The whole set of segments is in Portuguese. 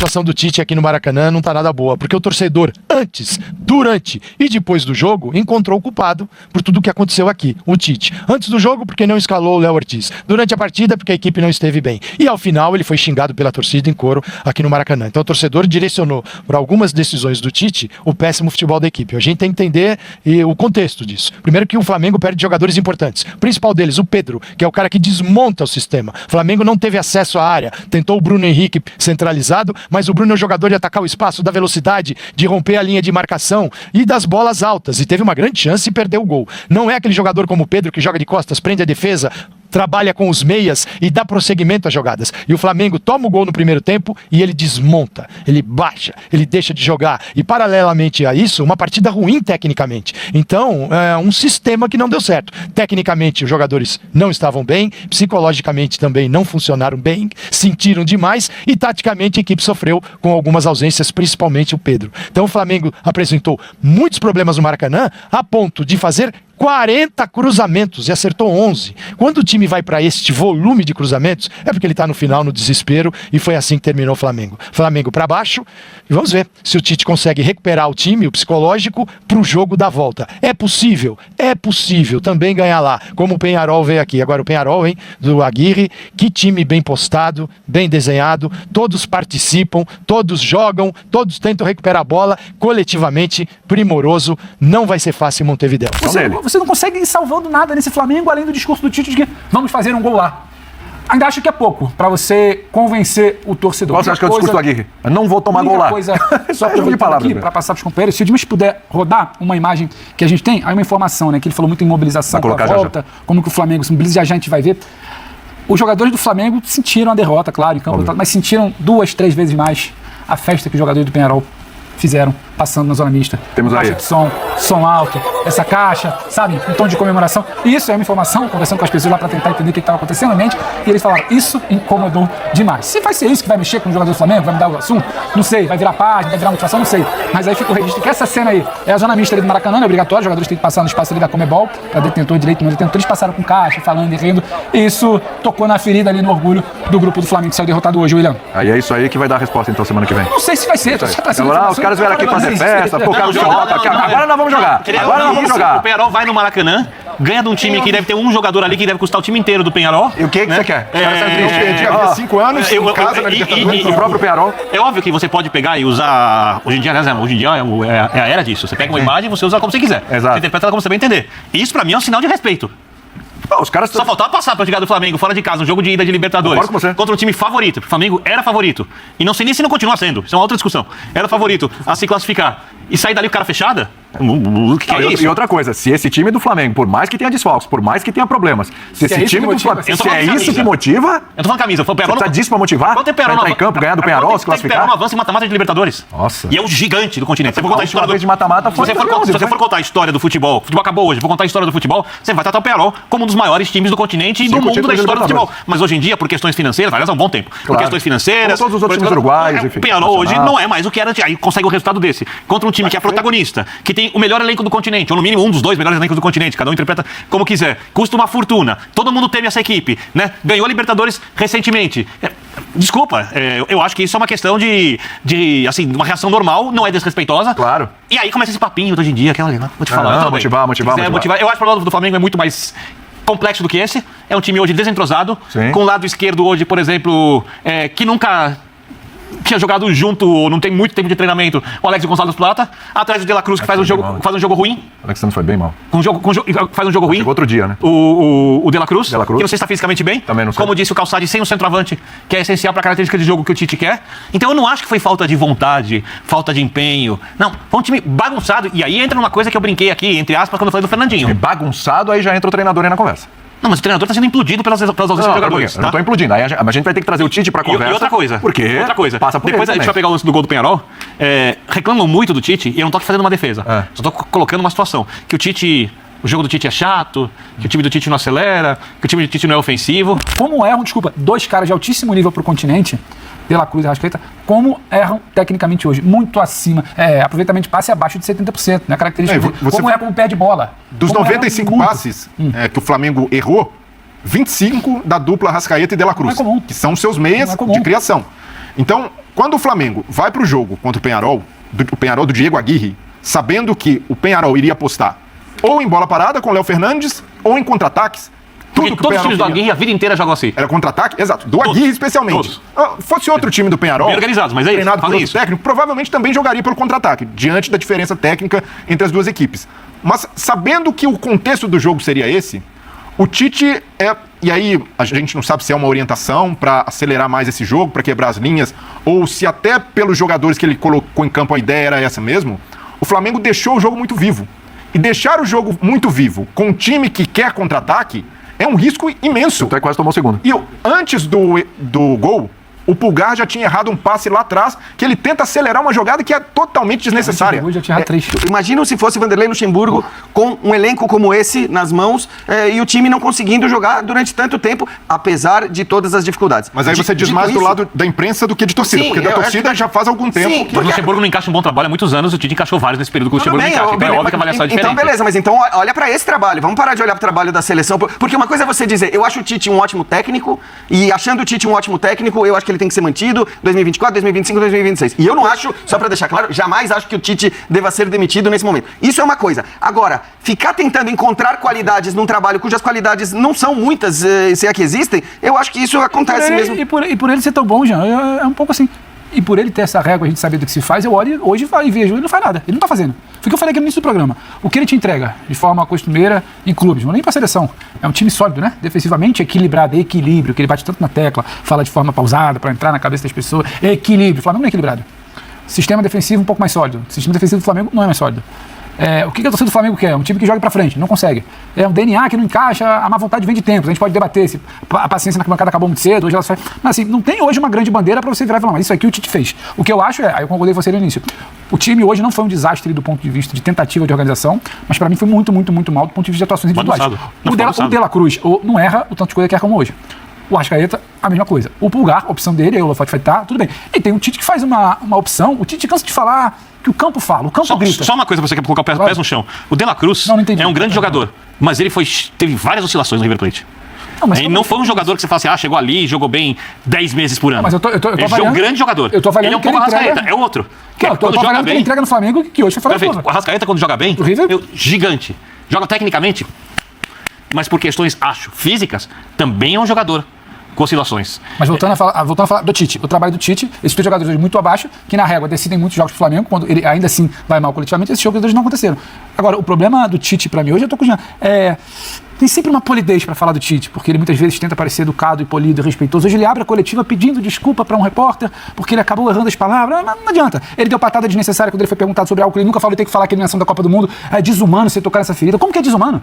A situação do Tite aqui no Maracanã não tá nada boa, porque o torcedor, antes, durante e depois do jogo, encontrou o culpado por tudo o que aconteceu aqui, o Tite. Antes do jogo, porque não escalou o Léo Ortiz. Durante a partida, porque a equipe não esteve bem. E ao final, ele foi xingado pela torcida em coro aqui no Maracanã. Então o torcedor direcionou para algumas decisões do Tite o péssimo futebol da equipe. A gente tem que entender o contexto disso. Primeiro que o Flamengo perde jogadores importantes. O principal deles, o Pedro, que é o cara que desmonta o sistema. O Flamengo não teve acesso à área. Tentou o Bruno Henrique centralizado, mas o Bruno é o jogador de atacar o espaço, da velocidade, de romper a linha de marcação e das bolas altas. E teve uma grande chance e perdeu o gol. Não é aquele jogador como o Pedro que joga de costas, prende a defesa, trabalha com os meias e dá prosseguimento às jogadas. E o Flamengo toma o gol no primeiro tempo e ele desmonta, ele baixa, ele deixa de jogar. E paralelamente a isso, uma partida ruim tecnicamente. Então, é um sistema que não deu certo. Tecnicamente, os jogadores não estavam bem, psicologicamente também não funcionaram bem, sentiram demais e taticamente a equipe sofreu com algumas ausências, principalmente o Pedro. Então o Flamengo apresentou muitos problemas no Maracanã a ponto de fazer 40 cruzamentos e acertou 11. Quando o time vai para este volume de cruzamentos, é porque ele está no final, no desespero, e foi assim que terminou o Flamengo. Flamengo para baixo, e vamos ver se o Tite consegue recuperar o time, o psicológico, para o jogo da volta. É possível também ganhar lá, como o Peñarol veio aqui. Agora o Peñarol, hein, do Aguirre, que time bem postado, bem desenhado, todos participam, todos jogam, todos tentam recuperar a bola, coletivamente primoroso, não vai ser fácil em Montevidéu. Você não consegue ir salvando nada nesse Flamengo, além do discurso do Tite de que vamos fazer um gol lá. Ainda acho que é pouco para você convencer o torcedor. Qual você acha que é o discurso do Aguirre? Eu não vou tomar gol lá. Só jogo de palavras aqui para passar para os companheiros. Se o Dimas puder rodar uma imagem que a gente tem, aí uma informação, né? Que ele falou muito em mobilização para a volta, como que o Flamengo se mobiliza, já a gente vai ver. Os jogadores do Flamengo sentiram a derrota, claro, em campo, mas sentiram 2, 3 vezes mais a festa que os jogadores do Peñarol fizeram, passando na zona mista. Temos aí. Caixa de som alto, essa caixa, sabe? Um tom de comemoração. E isso é uma informação, conversando com as pessoas lá para tentar entender o que estava acontecendo na mente, e eles falaram, isso incomodou demais. Se vai ser isso que vai mexer com o jogador do Flamengo, vai mudar o assunto, não sei, vai virar página, vai virar motivação, não sei. Mas aí fica o registro que essa cena aí é a zona mista ali do Maracanã, é obrigatório, os jogadores têm que passar no espaço ali da Comebol, para detentor direito, não detentor, eles passaram com caixa, falando e rindo, e isso tocou na ferida ali no orgulho do grupo do Flamengo que saiu derrotado hoje, William. Aí é isso aí que vai dar a resposta então semana que vem. Não sei se vai ser, agora os caras vieram aqui fazer festa, tocaram o xoloca aqui. Agora nós vamos jogar. Agora nós vamos jogar. O Peñarol vai no Maracanã, ganha de um time que deve ter um jogador ali que deve custar o time inteiro do Peñarol. E o que você quer? Tinha 5 anos em casa na Libertadores. O próprio Peñarol. É óbvio que você pode pegar e usar. Hoje em dia é a era disso. Você pega uma imagem e você usa como você quiser. Exato. Você interpreta ela como você bem entender. E isso pra mim é um sinal de respeito. Os caras Só faltava passar pra chegar do Flamengo fora de casa, um jogo de ida de Libertadores contra um time favorito. O Flamengo era favorito. E não sei nem se não continua sendo. Isso é uma outra discussão. Era favorito a se classificar. E sair dali com o cara fechada? Que é isso? E outra coisa, se esse time do Flamengo, por mais que tenha desfalques, por mais que tenha problemas, se esse time do Flamengo, se é isso que motiva... Eu tô falando camisa. Você tá disso pra motivar? Quanto pra entrar em campo, ganhar do Peñarol, se classificar? O Peñarol avança em mata-mata de Libertadores. Nossa. E é o gigante do continente. Se você for contar a história de mata-mata, se você for contar a história do futebol acabou hoje, vou contar a história do futebol, você vai tratar o Peñarol como um dos maiores times do continente e do mundo da história do futebol. Mas hoje em dia, por questões financeiras, aliás, há um bom tempo, por questões financeiras... Como todos os outros times uruguaios, enfim. O Peñarol hoje não é mais o que era, aí consegue um resultado desse. Contra um time que é protagonista, que tem o melhor elenco do continente, ou no mínimo um dos 2 melhores elencos do continente, cada um interpreta como quiser. Custa uma fortuna. Todo mundo teme essa equipe, né? Ganhou a Libertadores recentemente. Desculpa, eu acho que isso é uma questão de assim, uma reação normal, não é desrespeitosa. Claro. E aí começa esse papinho de hoje em dia, aquela ali, né? Vou te falar. Não, motivar. Eu acho que o problema do Flamengo é muito mais complexo do que esse. É um time hoje desentrosado, com o lado esquerdo hoje, por exemplo, que nunca tinha jogado junto, ou não tem muito tempo de treinamento, o Alex Gonçalves Plata, atrás do De La Cruz, que faz um jogo ruim. O Alexandre foi bem mal. Faz um jogo ruim. Chegou outro dia, né? O De La Cruz, que não sei se está fisicamente bem. Também não sei. Como disse o Calçade, sem um centroavante, que é essencial para a característica de jogo que o Tite quer. Então eu não acho que foi falta de vontade, falta de empenho. Não, foi um time bagunçado. E aí entra numa coisa que eu brinquei aqui, entre aspas, quando eu falei do Fernandinho. Bagunçado, aí já entra o treinador aí na conversa. Não, mas o treinador está sendo implodido pelas ausências de jogadores. Eu não estou implodindo. Aí a gente vai ter que trazer o Tite para conversa. E outra coisa. Por quê? Outra coisa. Passa por depois a gente vai pegar o lance do gol do Peñarol. Reclamam muito do Tite e eu não estou aqui fazendo uma defesa. Só estou colocando uma situação. Que o jogo do Tite é chato, que o time do Tite não acelera, que o time do Tite não é ofensivo. Como erram, 2 caras de altíssimo nível pro continente, De La Cruz e Arrascaeta, como erram tecnicamente hoje, muito acima, aproveitamento de passe abaixo de 70%, né? Característica como como pé de bola. Dos 95 passes que o Flamengo errou, 25 da dupla Arrascaeta e De La Cruz, que são seus meias de criação. Então, quando o Flamengo vai pro jogo contra o Peñarol do Diego Aguirre, sabendo que o Peñarol iria apostar ou em bola parada com o Léo Fernandes ou em contra-ataques, Porque tudo que o todos os Peñarol times do queria. Aguirre a vida inteira jogam assim. Era contra-ataque? Exato. Do Todos. Aguirre, especialmente. Fosse outro time do Peñarol, Bem organizados, mas é isso, treinado por fazem outro isso. técnico, provavelmente também jogaria pelo contra-ataque, diante da diferença técnica entre as duas equipes. Mas sabendo que o contexto do jogo seria esse, o Tite e aí a gente não sabe se é uma orientação para acelerar mais esse jogo, para quebrar as linhas, ou se até pelos jogadores que ele colocou em campo a ideia era essa mesmo, o Flamengo deixou o jogo muito vivo. E deixar o jogo muito vivo com um time que quer contra-ataque é um risco imenso. Até quase tomou o segundo. E antes do gol, o Pulgar já tinha errado um passe lá atrás, que ele tenta acelerar uma jogada que é totalmente desnecessária. Já tinha errado 3. Imagina se fosse Vanderlei Luxemburgo com um elenco como esse nas mãos e o time não conseguindo jogar durante tanto tempo, apesar de todas as dificuldades. Mas aí você diz mais do lado da imprensa do que de torcida, Sim, porque da eu torcida acho já faz algum tempo. Sim, que O Luxemburgo não encaixa um bom trabalho há muitos anos, o Tite encaixou vários nesse período que o Tudo Luxemburgo não bem, encaixa. Então é óbvio que a avaliação é diferente. então beleza, mas então olha pra esse trabalho. Vamos parar de olhar pro trabalho da seleção, porque uma coisa é você dizer, eu acho o Tite um ótimo técnico, e achando o Tite um ótimo técnico, eu acho que ele tem que ser mantido 2024, 2025, 2026. E eu não acho, só pra deixar claro, jamais acho que o Tite deva ser demitido nesse momento. Isso é uma coisa. Agora, ficar tentando encontrar qualidades num trabalho cujas qualidades não são muitas, se é que existem, eu acho que isso acontece mesmo. E por ele ser tão bom, Jean, é um pouco assim. E por ele ter essa régua, a gente saber do que se faz, eu olho hoje e vejo, ele não faz nada. Ele não tá fazendo. Foi o que eu falei aqui no início do programa. O que ele te entrega, de forma costumeira, em clubes, não nem pra seleção. É um time sólido, né? Defensivamente equilibrado, equilíbrio, que ele bate tanto na tecla, fala de forma pausada, pra entrar na cabeça das pessoas. Equilíbrio. O Flamengo não é equilibrado. Sistema defensivo um pouco mais sólido. O sistema defensivo do Flamengo não é mais sólido. O que a torcida do Flamengo quer? Um time que joga pra frente, não consegue. É um DNA que não encaixa, a má vontade vem de tempos. A gente pode debater se a paciência na bancada acabou muito cedo, hoje ela faz. Mas assim, não tem hoje uma grande bandeira pra você virar e falar, mas isso aqui o Tite fez. O que eu acho aí eu concordei com você no início. O time hoje não foi um desastre do ponto de vista de tentativa de organização, mas pra mim foi muito, muito, muito mal do ponto de vista de atuações individuais. O De La Cruz não erra o tanto de coisa que erra como hoje. O Arrascaeta, a mesma coisa. O Pulgar, a opção dele, aí o Holofote vai estar, tudo bem. E tem um Tite que faz uma opção, o Tite cansa de falar que o campo fala, o campo grita. Só uma coisa pra você colocar o pés no chão. O De La Cruz Não entendi. é um grande jogador, mas ele teve várias oscilações no River Plate. Mas Ele não foi um jogador que você fala assim, chegou ali, jogou bem 10 meses por ano. Mas eu tô ele é um avaliando- grande jogador. eu tô avaliando ele é um que ele pouco Arrascaeta, entrega- é outro. Não, eu tô Quando joga falando que ele bem, entrega no Flamengo, que hoje foi falar perfeito. O Arrascaeta quando joga bem, O River- gigante. Joga tecnicamente, mas por questões, físicas, também é um jogador com oscilações. Mas voltando a falar do Tite, o trabalho do Tite, esses dois jogadores hoje muito abaixo, que na régua decidem muitos jogos pro Flamengo, quando ele ainda assim vai mal coletivamente, esses jogadores não aconteceram. Agora, o problema do Tite pra mim hoje, eu tô com o Jean, tem sempre uma polidez pra falar do Tite, porque ele muitas vezes tenta parecer educado e polido e respeitoso. Hoje ele abre a coletiva pedindo desculpa pra um repórter, porque ele acabou errando as palavras, mas não adianta. Ele deu patada desnecessária quando ele foi perguntado sobre algo que ele nunca falou, ele tem que falar que a eliminação da Copa do Mundo é desumano você tocar nessa ferida. Como que é desumano?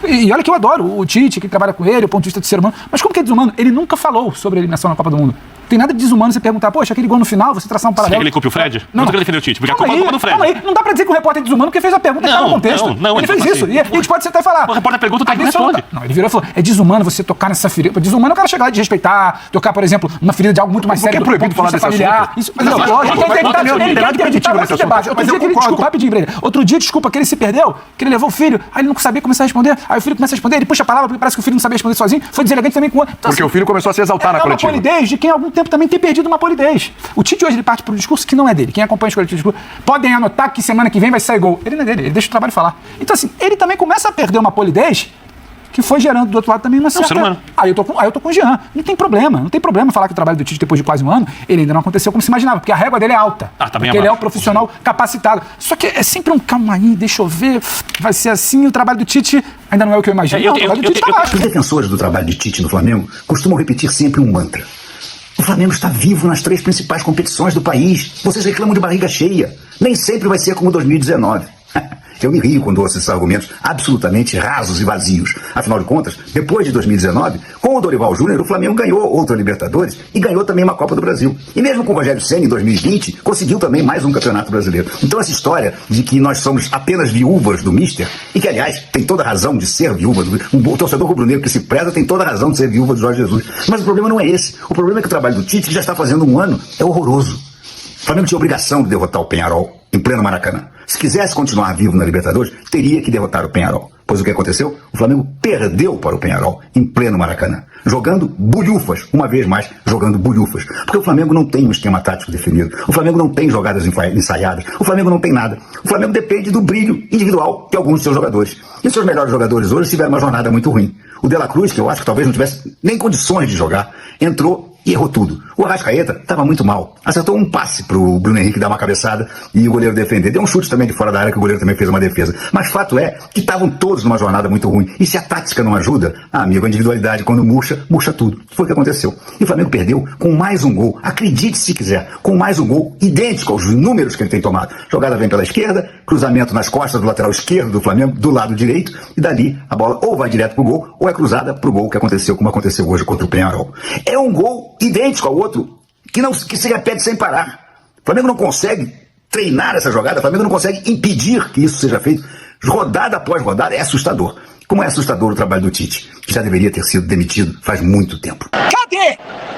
E olha que eu adoro o Tite, que trabalha com ele, o ponto de vista do ser humano. Mas como que é desumano? Ele nunca falou sobre a eliminação na Copa do Mundo. Tem nada de desumano você perguntar, poxa, aquele gol no final, você traçar um Você quer paralelo. que ele culpe o Fred? Não, tô querendo defender o Tite, porque a culpa é culpa do Fred. Calma aí, não dá pra dizer que o repórter é desumano porque fez a pergunta que tá no contexto. não, ele fez assim, isso. E a gente pode sentar e falar. O repórter pergunta, o técnico isso não responde. dá. Não, ele virou e falou, é desumano você tocar nessa ferida. Desumano é o cara chegar lá e desrespeitar, tocar, por exemplo, uma ferida de algo muito mais Por que sério. é proibido do ponto de falar vista desse familiar. assunto? Isso, Mas não, assim, lógico, não tem nada de preditivo nesse assunto. Outro Mas dia eu que ele, concordo. desculpa, rapidinho, Breira. Outro dia, desculpa, que ele se perdeu, que ele levou o filho, aí ele não sabia começar a responder, aí o filho começa a responder, ele puxa a palavra porque parece que o filho não sabia responder sozinho, foi deselegante também com o outro. Então, Porque o filho começou a se exaltar na uma coletiva. polidez de quem há algum tempo também tem perdido uma polidez. O Tite hoje ele parte para um discurso que não é dele. Quem acompanha os coletivos de discurso podem anotar que semana que vem vai sair gol. Ele não é dele, ele deixa o trabalho falar. Então assim, ele também começa a perder uma polidez que foi gerando do outro lado também uma certa... ser humano. Aí eu tô com o Jean. Não tem problema falar que o trabalho do Tite depois de quase um ano, ele ainda não aconteceu como se imaginava, porque a régua dele é alta. Tá bem porque ele é um abaixo. profissional capacitado. Só que é sempre um calma aí, deixa eu ver, vai ser assim, o trabalho do Tite ainda não é o que eu imagino. Não, o trabalho do Tite tá baixo. Os defensores do trabalho de Tite no Flamengo costumam repetir sempre um mantra. O Flamengo está vivo nas 3 principais competições do país. Vocês reclamam de barriga cheia. Nem sempre vai ser como 2019. Eu me rio quando ouço esses argumentos absolutamente rasos e vazios. Afinal de contas, depois de 2019, com o Dorival Júnior, o Flamengo ganhou outra Libertadores e ganhou também uma Copa do Brasil. E mesmo com o Rogério Ceni em 2020, conseguiu também mais um Campeonato Brasileiro. Então essa história de que nós somos apenas viúvas do Mister, e que, aliás, tem toda a razão de ser viúva, o torcedor rubro-negro que se preza tem toda a razão de ser viúva do Jorge Jesus. Mas o problema não é esse. O problema é que o trabalho do Tite, que já está fazendo um ano, é horroroso. O Flamengo tinha a obrigação de derrotar o Peñarol em pleno Maracanã. Se quisesse continuar vivo na Libertadores, teria que derrotar o Peñarol. Pois o que aconteceu? O Flamengo perdeu para o Peñarol em pleno Maracanã. jogando bulhufas, uma vez mais, jogando bulhufas. Porque o Flamengo não tem um esquema tático definido, o Flamengo não tem jogadas ensaiadas, o Flamengo não tem nada. O Flamengo depende do brilho individual de alguns de seus jogadores. E seus melhores jogadores hoje tiveram uma jornada muito ruim. O De La Cruz, que eu acho que talvez não tivesse nem condições de jogar, entrou e errou tudo. O Arrascaeta estava muito mal. Acertou um passe pro Bruno Henrique dar uma cabeçada e o goleiro defender. Deu um chute também de fora da área que o goleiro também fez uma defesa. Mas fato é que estavam todos numa jornada muito ruim. E se a tática não ajuda, amigo, a individualidade quando murcha tudo. Foi o que aconteceu. E o Flamengo perdeu com mais um gol. Acredite se quiser, com mais um gol idêntico aos números que ele tem tomado. Jogada vem pela esquerda, cruzamento nas costas do lateral esquerdo do Flamengo, do lado direito, e dali a bola ou vai direto pro gol ou é cruzada pro gol que aconteceu como aconteceu hoje contra o Peñarol. É um gol idêntico ao outro, que se repete sem parar. O Flamengo não consegue treinar essa jogada, o Flamengo não consegue impedir que isso seja feito. Rodada após rodada, é assustador. Como é assustador o trabalho do Tite, que já deveria ter sido demitido faz muito tempo. Cadê?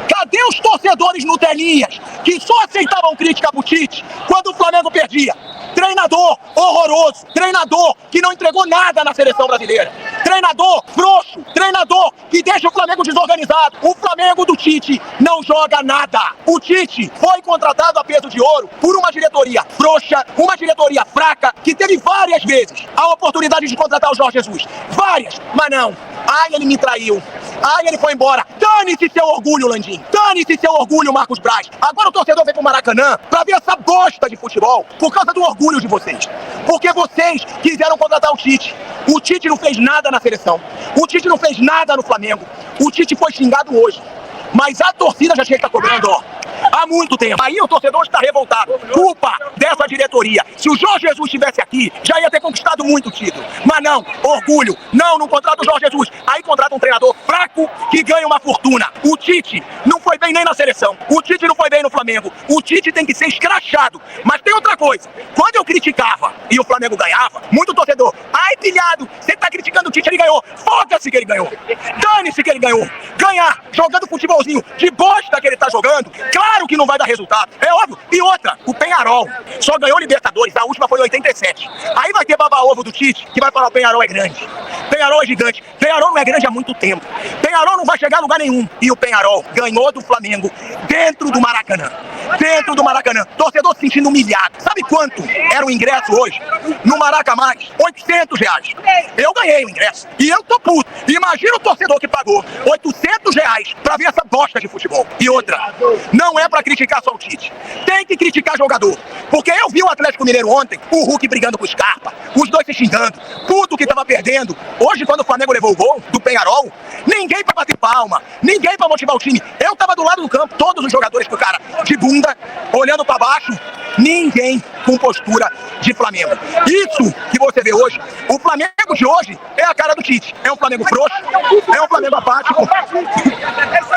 Cadê os torcedores Nutelinhas que só aceitavam crítica pro Tite quando o Flamengo perdia? Treinador horroroso, treinador que não entregou nada na seleção brasileira, treinador frouxo, treinador que deixa o Flamengo desorganizado. O Flamengo do Tite não joga nada. O Tite foi contratado a peso de ouro por uma diretoria frouxa, uma diretoria fraca, que teve várias vezes a oportunidade de contratar o Jorge Jesus. Várias, mas não. Ai, ele me traiu. Ai, ele foi embora. Dane-se seu orgulho, Landim. Dane-se seu orgulho, Marcos Braz. Agora o torcedor vem pro Maracanã pra ver essa bosta de futebol por causa do orgulho de vocês. Porque vocês quiseram contratar o Tite. O Tite não fez nada na seleção. O Tite não fez nada no Flamengo. O Tite foi xingado hoje. Mas a torcida já tinha que estar cobrando, ó, há muito tempo. Aí o torcedor está revoltado. Culpa dessa diretoria. Se o Jorge Jesus estivesse aqui, já ia ter conquistado muito título. Mas não, orgulho. Não contrata o Jorge Jesus. Aí contrata um treinador fraco que ganha uma fortuna. O Tite não foi bem nem na seleção. O Tite não foi bem no Flamengo. O Tite tem que ser escrachado. Mas tem outra coisa. Quando eu criticava e o Flamengo ganhava, muito torcedor, ai, pilhado, você tá criticando o Tite, ele ganhou. Foda-se que ele ganhou. Dane-se que ele ganhou. Ganhar, jogando futebolzinho de bosta que ele tá jogando, claro que não vai dar resultado, é óbvio. E outra, o Peñarol só ganhou Libertadores, a última foi em 87. Aí vai ter baba-ovo do Tite, que vai falar o Peñarol é grande, Peñarol é gigante. Peñarol não é grande há muito tempo, Peñarol não vai chegar a lugar nenhum. E o Peñarol ganhou do Flamengo dentro do Maracanã. Dentro do Maracanã, torcedor se sentindo humilhado. Sabe quanto era o ingresso hoje? No Maraca Mais, R$800. Eu ganhei o ingresso e eu tô puto. Imagina o torcedor que pagou R$800 pra ver essa bosta de futebol. E outra, não é pra criticar só o Tite, tem que criticar jogador. Porque eu vi o Atlético Mineiro ontem, o Hulk brigando com o Scarpa, os dois se xingando, tudo que tava perdendo. Hoje, quando o Flamengo levou o gol do Peñarol, ninguém pra bater palma, ninguém pra motivar o time. Eu tava do lado do campo, todos os jogadores com o cara de bunda, olhando pra baixo, ninguém com postura de Flamengo. Isso que você vê hoje, o Flamengo de hoje é a cara do Tite. É um Flamengo frouxo, é um Flamengo apático,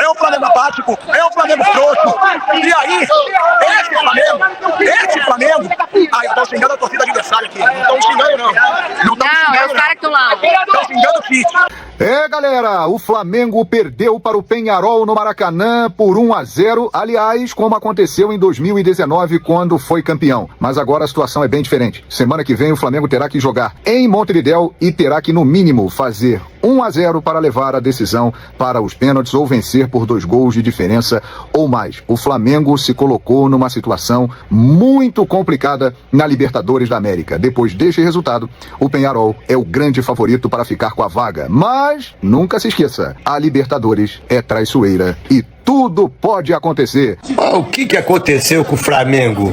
é um Flamengo apático, é um Flamengo frouxo. E aí, esse Flamengo, aí eu tô xingando a torcida adversária aqui. Não tô xingando não. Não, é os caras que estão lá. Tô xingando o Tite. É, galera, o Flamengo perdeu para o Peñarol no Maracanã por 1-0, aliás, como aconteceu em 2019 quando foi campeão. Mas agora a situação é bem diferente. Semana que vem o Flamengo terá que jogar em Montevidéu e terá que, no mínimo, fazer 1-0 para levar a decisão para os pênaltis ou vencer por 2 gols de diferença ou mais. O Flamengo se colocou numa situação muito complicada na Libertadores da América. Depois deste resultado, o Peñarol é o grande favorito para ficar com a vaga. Mas nunca se esqueça, a Libertadores é traiçoeira e tudo pode acontecer. O que aconteceu com o Flamengo?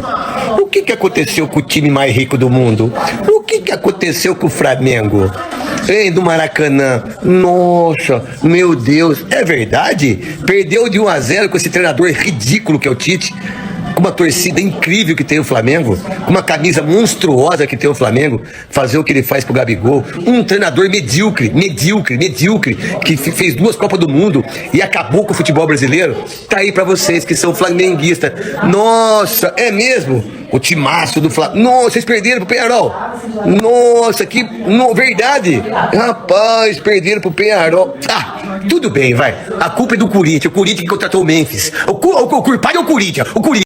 O que aconteceu com o time mais rico do mundo? O que aconteceu com o Flamengo? Hein, do Maracanã? Nossa, meu Deus, é verdade? Perdeu de 1-0 com esse treinador ridículo que é o Tite, com uma torcida incrível que tem o Flamengo, com uma camisa monstruosa que tem o Flamengo, fazer o que ele faz pro Gabigol, um treinador medíocre, que fez 2 Copas do Mundo e acabou com o futebol brasileiro. Tá aí pra vocês que são flamenguistas. Nossa, é mesmo? O timaço do Flamengo. Nossa, vocês perderam pro Peñarol. Nossa, que verdade. Rapaz, perderam pro Peñarol. Ah, tudo bem, vai. A culpa é do Corinthians, o Corinthians que contratou o Memphis. O culpado é o Corinthians.